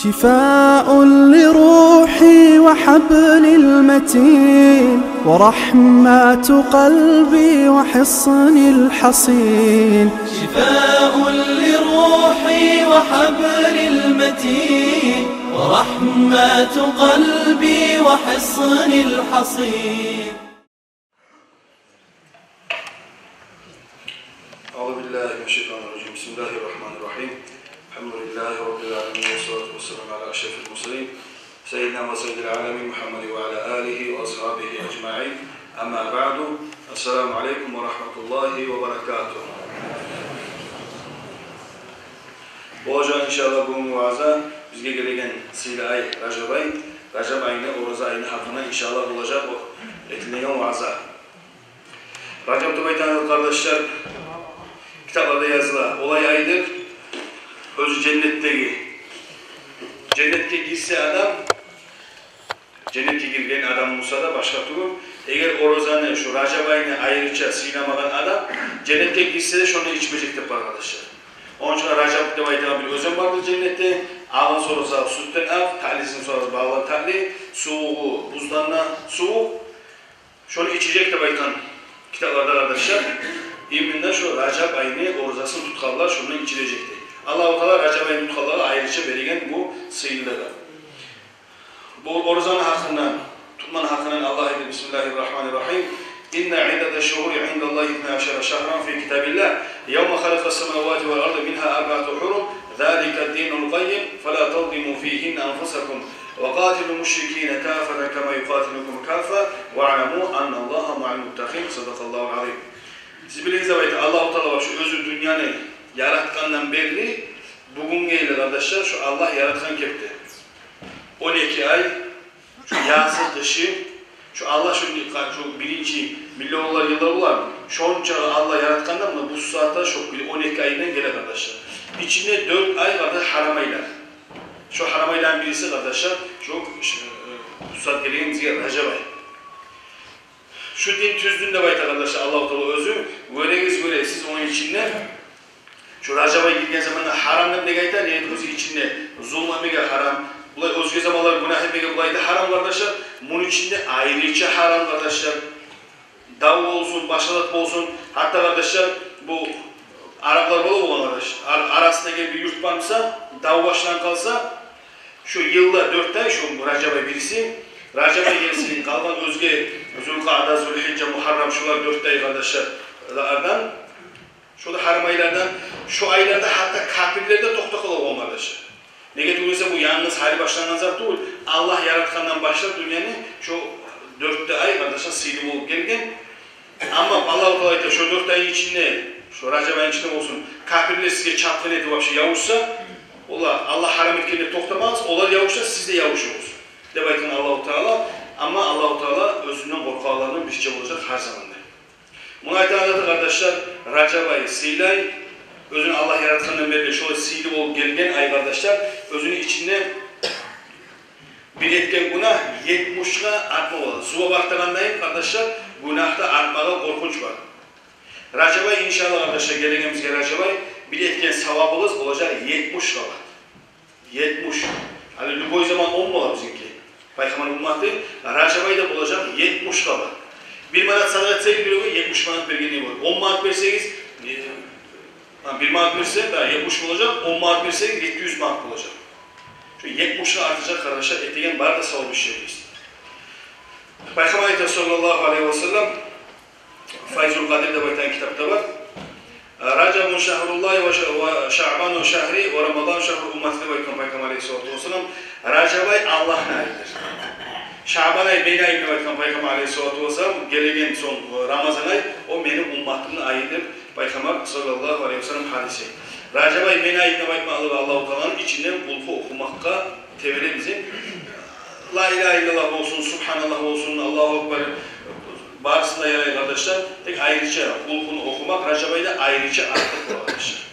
شفاء لروحي وحبل المتين ورحمة قلبي وحصني الحصين. شفاء لروحي وحبل المتين ورحمة قلبي وحصني الحصين. أعوذ بالله من الشيطان الرجيم. بسم الله الرحمن الرحيم. الحمد لله رب العالمين والصلاة والسلام على أشرف المرسلين سيدنا وسيد العالمين محمد وعلى آله وأصحابه أجمعين. أما بعد، السلام عليكم ورحمة الله وبركاته. Hoca inşallah bu muazza bizge gereken sıyla ay Rajab ayını, Oruza ayını hakkında inşallah olacak o etkilenen muazza. Rajab Tubaytan'ın kardeşler kitaplarda yazılan olay aydır. Özü cennetke girse adam, cennetke girgen adam Musa da başka türlü. Eğer Oruzan'ı şu Rajab ayını ayrıca sinemadan adam cennetke girse de şunu içmeyecektir arkadaşlar. Onun için Rajab Tubaytan'ın bir özüm vardır cennette. Ağın sorusu sütten av, talisin sorusu bağlan tali, soğuğu buzdanla soğuk. Şunu içecek Tubaytan kitaplarda arkadaşlar. İmminden şu Rajab ayını Oruzasını tutkallar şunu içilecektir. Allah-u Teala Rajab ayını tutkalları ayrıca verilen bu sıyırlıdır. Bu Oruzanın hakkından, tutmanın hakkından Allah edir. Bismillahirrahmanirrahim. İnna iddete şuhuri indallahi 12 şahran fi kitabillah. Yevme halakas semavati vel ardı minha arba'atu hurum. Zâlike dinul qayyim. Fela tazlimu fihinne enfusakum. Ve qatilul müşrikîne kâfeten kema yuqatilukum kâfe. Ve a'lemû annallaha ma'al muttaqin. Sadakallahu azim. Siz biliniz de Allah-u Teala şu özü dünyanı yaratkandan belli, bugün gelir arkadaşlar şu Allah yaratkan kepti. 12 ay, şu yazı dışı, şu Allah şu birinci milyonlar yıllar olar mı? Şu Allah yaratkandan mı bu saate şu 12 ayından gelir arkadaşlar. İçinde 4 ay vardı haramayla. Şu haramayla birisi arkadaşlar, şu bu saat geleceğimiz yer Rajab ayı. Şu din tüzdüğünde bayt arkadaşlar Allah-u Teala özü, böyle siz onun içinde şu Rajab'a girdiğin zaman haramdan degayta niyetimiz içinde zulmamega haram, bulay özgü zamanlar günah etmege bulaydı haram kardeşler. Bunun içinde ayrıca haram kardeşler. Davu olsun, başalat olsun. Hatta kardeşler bu Araplar olan kardeşler. Arasında bir yurt varsa, davu başlan kalsa şu yılda 4 ay şu Rajab'a birisi Rajab'a gerisinin kalan özge Zulkada, Zulhicce, Muharram şular 4 ay kardeşlerden şurada haram aylardan şu aylarda hatta kafirlerde toktakal olan kardeşler. Negatifse bu yalnız hali başlanan zat değil. Allah yaratkandan başlar dünyanın şu 4 ay kardeşler silim olup gelgen. Ama Allah-u Teala şu 4 ay içinde şu Rajab ayın içinde olsun kafirler size çapkın eti vapşı yavuşsa Allah haram etkenleri toktamaz. Onlar yavuşsa siz de yavuş olsun. Debaytın Allah-u Teala ama Allah-u Teala özünden korkularının bir şey olacak her zaman. Munaytanada kardeşler Rajab ayı siylay, özünü Allah yaratkandan beri şöyle siyli olup gelgen ay kardeşler, özünün içinde bir etken günah 70'la artma olur. Suva baktığındayım kardeşler, günahta artmağa korkunç var. Rajab ayı inşallah kardeşler gelenimizde Rajab ayı bir etken savabımız olacak 70 kavat. 70. Hani lüboy zaman 10 mu olur bizimki? Peygamber ümmeti Rajab ayı da olacak 70 kavat. 1 manat sadaka etsek bir 70 manat vergeni olur. 10 manat verseniz 1 manat verse daha 70 olacak, 10 manat verseniz 700 manat olacak. Şu 70'le artacak kardeşler ettiğin var da savun bir şeyiz. Peygamber sallallahu aleyhi ve sellem Fayzul Kadir'de baytan kitapta var. Racabun şehrullahi ve şa'banu şehri ve Ramazan şehru ummetine baytan Peygamber aleyhissalatu vesselam. Racab ay Allah'ın ayıdır. Şaban ayı beni ayımına baytan Peygamber aleyhissalatu vesselam. Gelegen son Ramazan ay o benim ümmetimin ayıdır. Peygamber sallallahu aleyhi ve sellem hadisi. Racab ayı beni ayımına baytan Allah-u Teala'nın içinden kulpu okumakka tevhile bizim. La ilahe illallah olsun, subhanallah olsun, Allahu Ekber. Barısında yer arkadaşlar, tek ayrıca kulpunu okumak, Rajab ayda ayrıca artık arkadaşlar.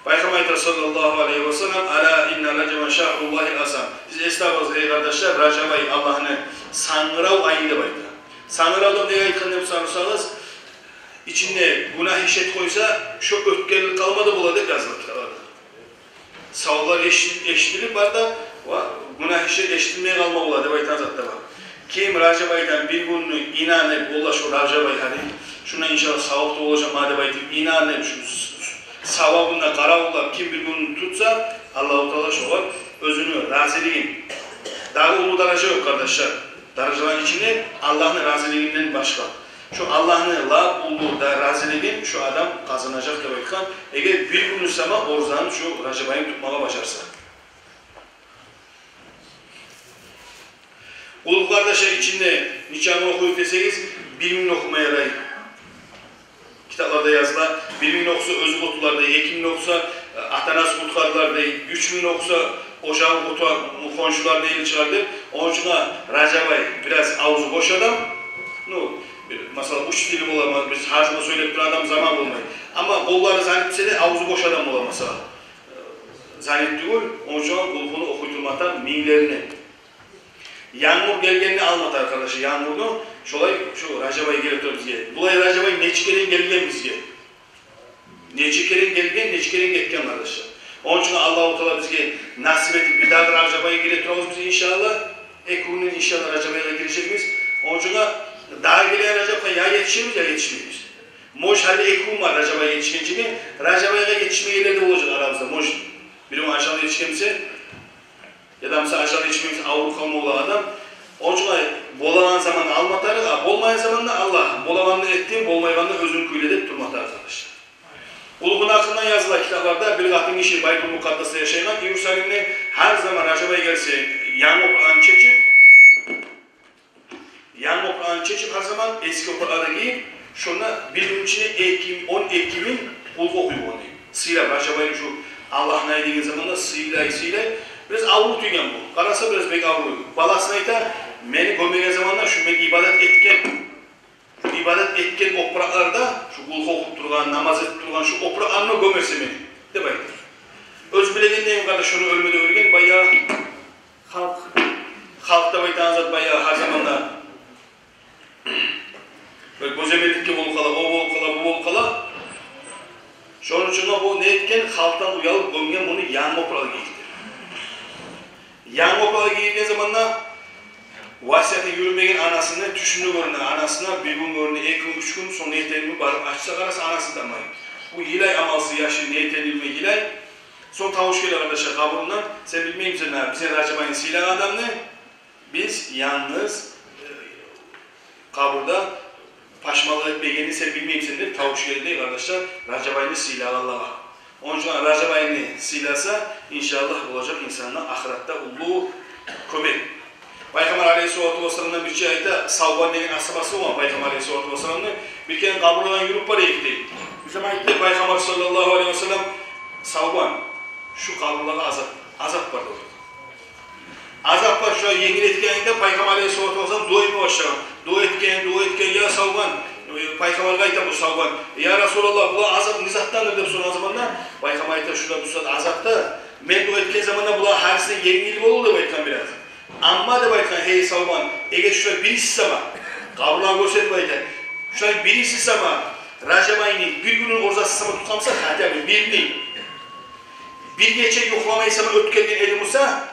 Peygamber sallallahu aleyhi ve sellem, ala inna Rajab şahrullahil asam. Siz estağfurullah ey kardeşler, Rajab ayı Allah'ın sangrav ayıyla bayda. Sanrav'da ne ayıkını yapsanız, içinde günah işet koysa, şu ötkerlik kalmadı buladık yazılı kitaplarda. Savlar eşitlik var da günah işi eşitilmeye kalma ola deb aytan zat da var. Kim Rajab aydan bir gününü inanıp ola şu Rajab ay hani şuna inşallah savapta olacağım deb aytıp inanıp şu savabına karavullar kim bir gününü tutsa Allah-u Teala şolar özünü raziliğin. Daha ulu daraja yok kardeşler. Darajaların içinde Allah'ın raziliğinden başka. Şu Allah'ın la ulu da raziliğin şu adam kazanacak deb aytkan. Eğer bir gün üstama orzanı şu Rajab ayını tutmağa başarsa. Ulu kardeşler içinde nikahını okuyup deseniz bilimin okumaya yarayı. Kitaplarda yazılar, 1000 okusa özü kutularda, 2000 okusa Atanas kutkarlarda, 3000 okusa Oşağın kutu konşularda eli çıkardı. Onun için Rajab ay biraz ağzı boş adam. Mesela uç dilim olamaz, biz harcama söyleyip duran adam zaman olmayı. Ama kolları zannetse de ağzı boş adam olamasa. Zannetti gol, onun için kulpunu okuyturmaktan minlerini. Yağmur gelgenini almadı arkadaşı, yağmurunu şolay şu Rajab ayı gelip bizge. Bulay Rajab ayı neçikerin gelgen bizge. Neçikerin gelgen, neçikerin getken arkadaşlar. Onun için Allah-u Teala bizge nasip edip bir daha Rajab ayı gelip durmamız biz inşallah. Ekrunun inşallah Rajab ayına girecekmiz. Onun için daha gelen Rajab ayı ya yetişiriz ya yetişmeyiz. Moş hadi ekrun var Rajab ayı yetişkençini. Rajab ayına yetişmeyenler de olacak aramızda. Moş bilim aşağıda yetişkense ya da mesela aşağıda yetişmemiz Avrupalı olan adam. Onun için bolanan zamanı almatarız, bolmayan zamanında Allah bolavanını ettiğim, bolmayanını özünü küyledip durmakta arkadaşlar. Uluğun hakkından yazılan kitaplarda Bilgat'ın işi Baytul Mukaddas'ta yaşayan Yeruşalim'de her zaman Rajab ayı gelse yan toprağını çekip her zaman eski toprağını giyip şuna bir gün içine 10 Ekim'in uluğu okuyup onu. Sıyla Rajab ayı şu Allah'ın ayı dediğin zamanda sıyla biraz avru tüygen bu. Karasa biraz bek avru. Balasına ita beni gömegen zamanlar şu ben ibadet etken opraklarda şu kulhu okup durgan, namaz etip durgan şu opraklarına gömerse beni. De baydır. Öz bilegen neyim kardeş şunu ölmede ölgen bayağı halkta baytan zat bayağı her zamanda böyle gözemelikki bol kala, o bol kala, bu bol kala. Şunun için bu ne etken halktan uyalıp gömgen bunu yan oprağı giydi. Yan oprağı giydiği zamanla vasiyete yürümegen anasını düşünü görünen anasına bir gün görünen 2 gün 3 gün sonra yetenimi barıp açsa karası anası damayın. Bu hilay amalsı yaşı yetenilme hilay. Son tavuş geliyor arkadaşlar kaburundan. Sen bilmeyeyim misin ha? Bize Rajab ayın silah adam ne? Biz yalnız kaburda paşmalı etmeyeni sen bilmeyeyim misin de tavuş geliyor arkadaşlar. Rajab ayını silah Allah'a. Onun için Rajab ayını silahsa inşallah olacak insanlar ahirette ulu kömek. Peygamber Aleyhisselatü Vesselam'dan bir ayda Savban denen asabası olan Peygamber Aleyhisselatü Vesselam'ın bir kere kaburdan yürüp paraya gitti. Bir zaman gitti Peygamber sallallahu aleyhi ve sellem Savban şu kaburlara azap var orada. Azap var şu an yengil etkeninde Peygamber Aleyhisselatü Vesselam dua etmeye başladı. Dua etken ya Savban Peygamber gayta bu Savban. Ya Resulallah bu azap nizattandır deyip soran zamanda Peygamber gayta şurada bu saat azapta ben dua etken zamanda bu harisine yengil olur da baytan biraz. Amma da baytan hey Savban eğer şurada birisi sama kaburlar gösterip baytan şurada birisi sama Rajab ayını bir günün orzası sama tutamsa hatta bir geçe yoklamayı sana ötkenliğin eli Musa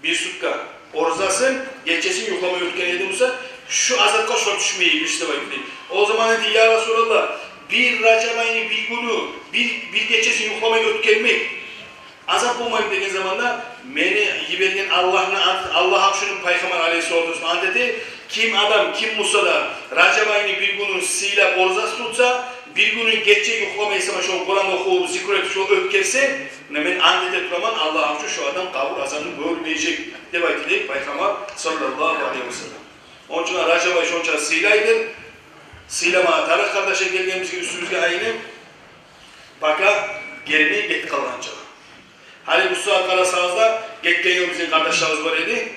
bir sutka orzasın geçesin yoklamayı ötkenliğin eli Musa şu azapka şuna düşmeyi birisi de baytan. O zaman dedi ya Resulallah bir Rajab ayını bir günü bir geçesin yoklamayı ötkenmek azap olmayı dediğin zamanda beni yibergen Allah'a şunun Peygamber Aleyhisselatü Vesselam anteti kim adam kim Musa da Rajab ayını bir günün sıyla orzası tutsa bir günün geçe yoklamayı sana şu Kur'an okuğu zikret şu ötkelse ben antete turaman Allah'a şu adam kabul azabını görmeyecek diye baytılıyık Peygamber sallallahu aleyhi ve sellem. Onun için Rajab ayı şunca sıylaydır. Sıylama tarih kardeşe geldiğimiz gibi üstümüzde ayını baka gelmeyi get kalanacak. Hani bu saat karasanızda getken bizim kardeşlerimiz var idi.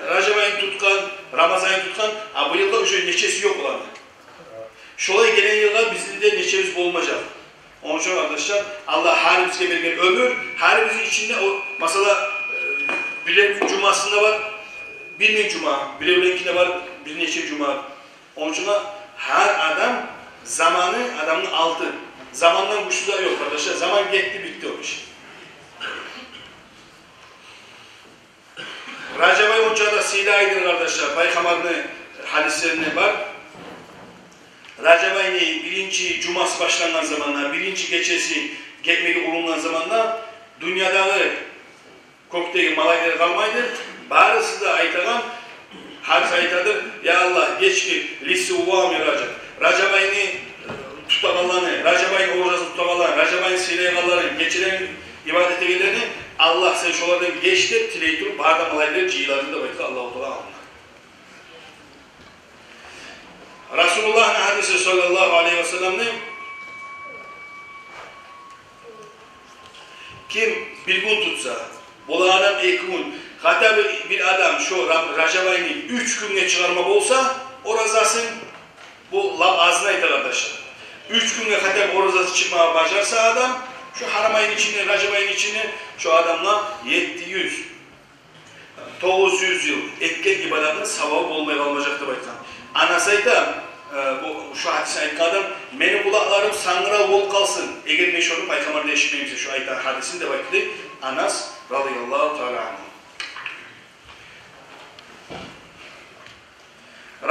Rajab ayını tutkan, Ramazan ayını tutkan, bu yılda şöyle neçesi yok olan. Şolay gelen yıllar bizim de neçemiz olmayacak. Onun için arkadaşlar Allah her bize vergen ömür, her bizim içinde o mesela birer cumasında var, bir cuma, birer var, bir neçe cuma. Onun için her adam zamanı adamın altı. Zamandan güçlüler yok arkadaşlar. Zaman gitti bitti o iş. onca da silaydır kardeşler. Peygamber'in hadislerinde var. Racab ayının birinci cuması başlanan zamanlar, birinci gecesi gelmeli olunan zamanlar dünyadağı kokteyli malayları kalmaydı. Barısı da aytagan hadis aytadır. Ya Allah geç ki lisi uvami Racab. Racab ayını tutakalanı, Racab ayının orucası tutakalanı, Racab ayının silaygaları, geçiren ibadet edenlerini Allah sen şolardan geç de tileyi turup barda malayları cihlarında bakıda Allah-u Teala alınır. Resulullah'ın hadisi sallallahu aleyhi ve sellem'nin kim bir gün tutsa, bu adam 2 gün, hatta bir adam şu Racab ayını 3 günge çıkarmak olsa, o razasın bu laf ağzına iter arkadaşlar. 3 günge hatta o razası çıkmaya başarsa adam, şu haram ayın içine, Racab ayın içine şu adamla 700, 900 yıl etken ibadetinin savabı olmaya kalmayacaktır baytan. Anasayda bu şu hadise aytkan adam, benim kulaklarım sangra bol kalsın. Eğer ben şunu Peygamber'de eşitmeyimse şu aytan hadisini de bakıdı. Anas radıyallahu teala anh.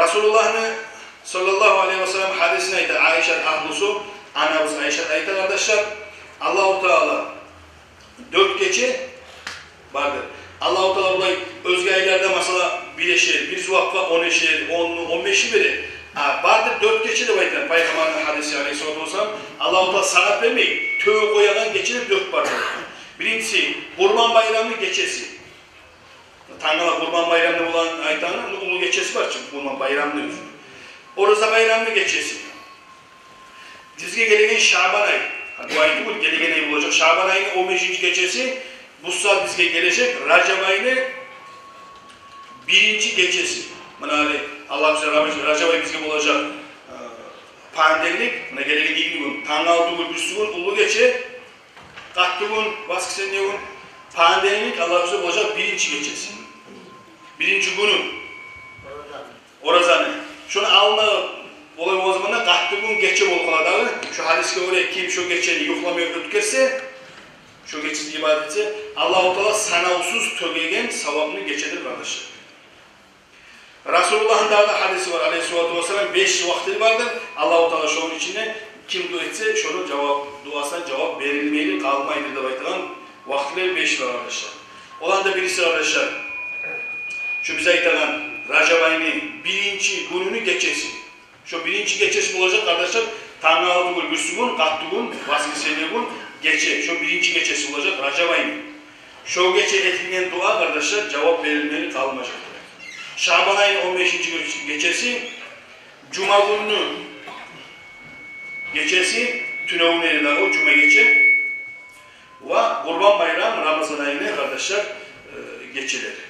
Resulullah'ın sallallahu aleyhi ve sellem hadisine ayta Ayşe ahlusu, anamız Ayşe ayta kardeşler, Allah-u Teala 4 gece vardır. Allah-u Teala burayı özge aylarda mesela bileşir, bir vakfa 10'eşir, 10'lu, 15'i biri. Vardır 4 gece de baytar. Peygamber'in hadisi aleyhissalatu vesselam Allah-u Teala sanat vermeyi, tövbe koyadan geçirip 4 vardır. Birincisi, Kurban Bayramı'nın geçesi. Tangala Kurban Bayramı'nda olan aytanın ulu geçesi var çünkü Kurban Bayramı'nın üzerine. Orası Bayramı'nın geçesi. Dizge gelegen Şaban ayı. Bu ayı değil, gelegen ayı olacak. Şaban ayının 15. gecesi, bu saat bizge gelecek. Racab ayının 1. gecesi. Yani Allah bize rahmet eylesin. Racab ayı bizge olacak. Pandelik, gelegen 2 gün. Tangal tuğul bir gün, ulu geçe. Kattı gün, baskı sen ne gün? Pandelik Allah bize olacak 1. gecesi. 1. günü. Orazanı. Şunu alma olay o zaman da kattı gün geçe bolkaladığı. Şu hadiske oraya kim şu geçeni yuklamaya ötkerse, şu geçici ibadeti Allah-u Teala sanavsız tövbegen savabını geçedir kardeşler. Resulullah'ın da hadisi var aleyhissalatu vesselam 5 vakti vardır. Allah-u Teala şunun içinde kim dua etse şunun duasına cevap verilmeyeli kalmaydı da baytılan vaktiler 5 var arkadaşlar. Olan da birisi arkadaşlar. Şu bize aytılan Racab ayının 1. gününü geçesi. Şu 1. geçesi olacak arkadaşlar. Tanrı gün, Müslüman, kattı gün, vaskısıyla gün geçe. Şu 1. geçesi olacak Racab ayının. Şu geçe etkileyen dua arkadaşlar cevap verilmeli kalmayacak. Şaban ayının 15. geçesi, Cuma günü geçesi, tünevun eliyle o Cuma geçe ve Kurban Bayramı Ramazan ayının arkadaşlar geçeleri.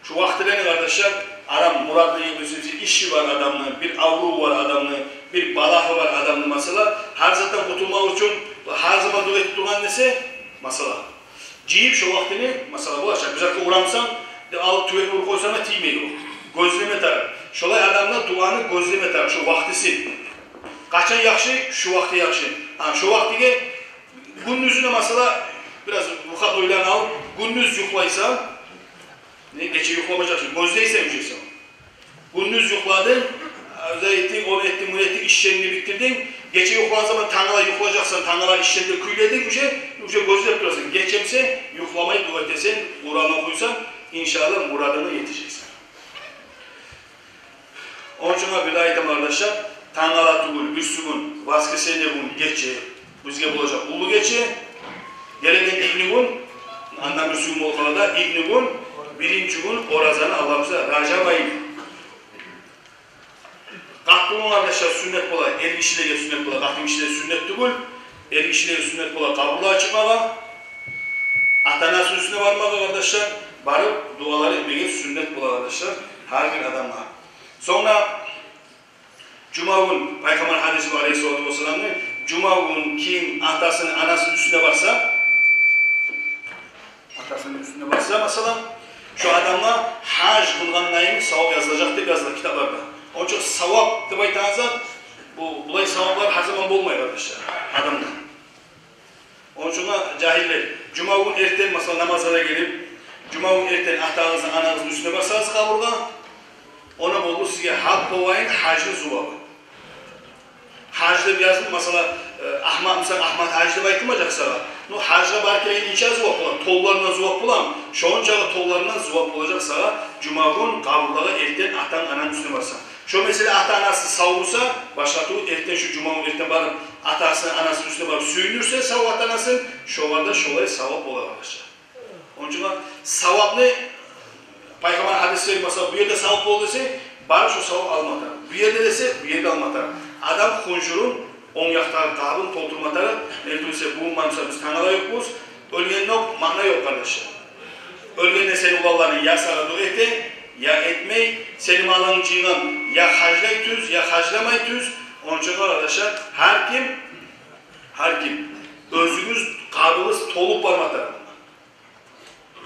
Şu vaktilerini kardeşler, aram muradlı yıldızı işi var adamın, bir avru var adamın, bir balahı var adamın mesela. Her zaten kurtulmak için her zaman dua ettiğin neyse mesela. Cihip şu vaktini mesela bu aşağı güzel uğramsan alıp tüvek vur koysana tiymeyi o. Gözleme taraf. Şolay adamlar duanı gözleme taraf. Şu vaktisi. Kaçan yakşı, şu vakti yakşı. Şu vaktige gündüzüne mesela biraz vukat oylan al. Gündüz yuklaysa geçe yuklamayacaksın. Gözleyse yüzeysen. Gündüz yukladın. Özellikle onu ettin, bunu ettin, işlerini bitirdin. Gece yuklanan zaman Tanrı'la yuklayacaksan, Tanrı'la işlerini küyledin bir şey gözleyip durasın. Geçemse yuklamayı dua etsen, Kur'an'a okuysan, İnşallah muradına yetişeceksin. Onun için bir ayettim arkadaşlar. Tanrı'la tuğul, Müslüman, vaskısıyla gün geçe, bizge bulacak ulu geçe. Gelenen İbn-i gün, andan Müslüman olmalıda İbn-i gün, 1. gün orazanı Allah bize Racab ayı. Kalktığın arkadaşlar sünnet bola, er kişilere sünnet bola, kalktığın kişilere sünnet tuğul, er kişilere sünnet bola, kabulluğa çıkmağa, atanası üstüne varmağa arkadaşlar. Barıp duaları etmeye sünnet bul arkadaşlar her bir adamla. Sonra Cuma gün Peygamber hadisi var aleyhissalatu vesselam'ın Cuma gün kim atasının anasının üstüne varsa mesela şu adamla hac kılganlayın savab yazılacak diye yazılır kitaplarda. Onun için savab diye baytanızda bulay savablar her zaman olmuyor arkadaşlar adamda. Onun için cahiller Cuma gün erten mesela namazlara gelip Cuma günü erten atağınızın, ananızın üstüne basarız kaburga. Ona buldu sizge hak kolayın hacı zuvabı. Hacda yazdım mesela Ahmet hacda baytılmayacak sana. No hacda barkeyin içe zuvap bulan, tollarından zuvap bulan, şoğuncağı tollarından zuvap olacak sana. Cuma günü kaburgalı erten atan ananın üstüne basar. Şu mesela ata anası savursa, başlatı erten şu cuma günü erten barıp atasının anasının üstüne barıp suyunursa savu ata anasının, şovada şolay savap olur arkadaşlar. Onun için savap ne? Peygamber hadisleri mesela bir yerde savap oldu dese, bari şu savap almatar. Bir yerde dese, bir yerde almatar. Adam hunjurun, on yaktarı, kabın, tolturmatarı, neredeyse bu mamsa biz tanıla yokuz, ölgen yok, makna yok kardeşler. Ölgenle senin ulallarını ya sana dua ete, ya etmey, senin malını çiğnen, ya haclay tüz, ya haclamay tüz. Onun için arkadaşlar, her kim, özünüz, kabınız tolup varmatar.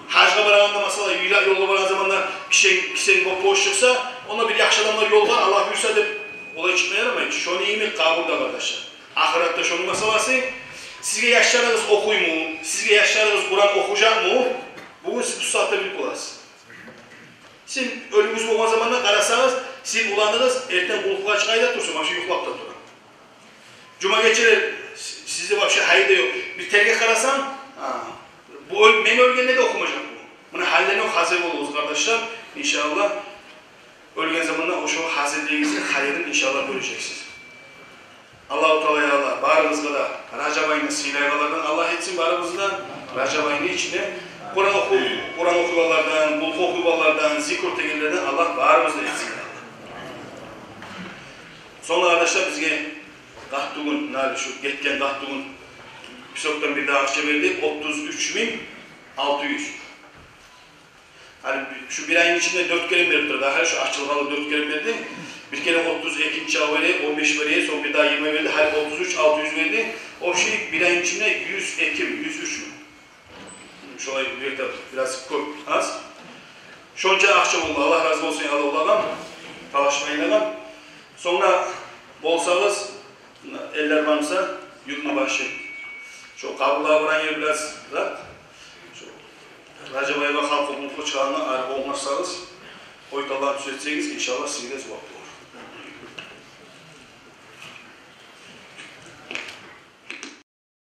Hacga barağında mesela yolda baran zamanda kişinin bu boş çıksa, ona bir yaxşı adamlar yol var, Allah buyursa deyip olay çıkmaya yaramayın. Şunu iyi mi? Kabulda kardeşler. Ahiratta şunun meselesi, sizge yaşlarınız okuy mu? Sizge yaşlarınız Kur'an okuyacak mı? Bugün siz bu saatte bilip olasınız. Siz ölümünüz olma zamanında karasanız, siz ulandınız, erten uykuya çıkayda dursun, başka yuklakta durun. Cuma geçirir, sizde başka hayırda yok. Bir terge karasan, men ölgende de okumayacak bu. Bunu hallerine hazır oluruz kardeşler. İnşallah ölgen zamanında o şu hazırlığınızın hayırını inşallah göreceksiniz. Allah-u Teala'ya Allah, bağrımızda da Racab ayının silayvalardan Allah etsin bağrımızdan. Racab ayının içine Kur'an okuvalardan, bulku okuvalardan, zikr tegellerden Allah bağrımızda etsin. Sonra arkadaşlar bizge qahtug'un, şu getken qahtug'un Pisok'tan bir daha akça verdik, 33.600. Hani şu bir ayın içinde 4 kere verdi, daha şu açılmalı 4 kere verdi. Bir kere 32 çağ verdi, 15 verdi, sonra bir daha 20 verdi, hani 33.600 verdi. O şey bir ayın içinde 100 Ekim, 103 mü? Şu ay biraz az. Şonca akça oldu, Allah razı olsun ya Allah'ım. Talaşmayın ağam. Sonra bolsanız, eller varsa yurtuna başlayın. Şu kabul'a varan yer biraz rahat. Racab ayı ve halk okul çağına olmazsanız, oytalar düzeltseniz inşallah sizde zıvaplı.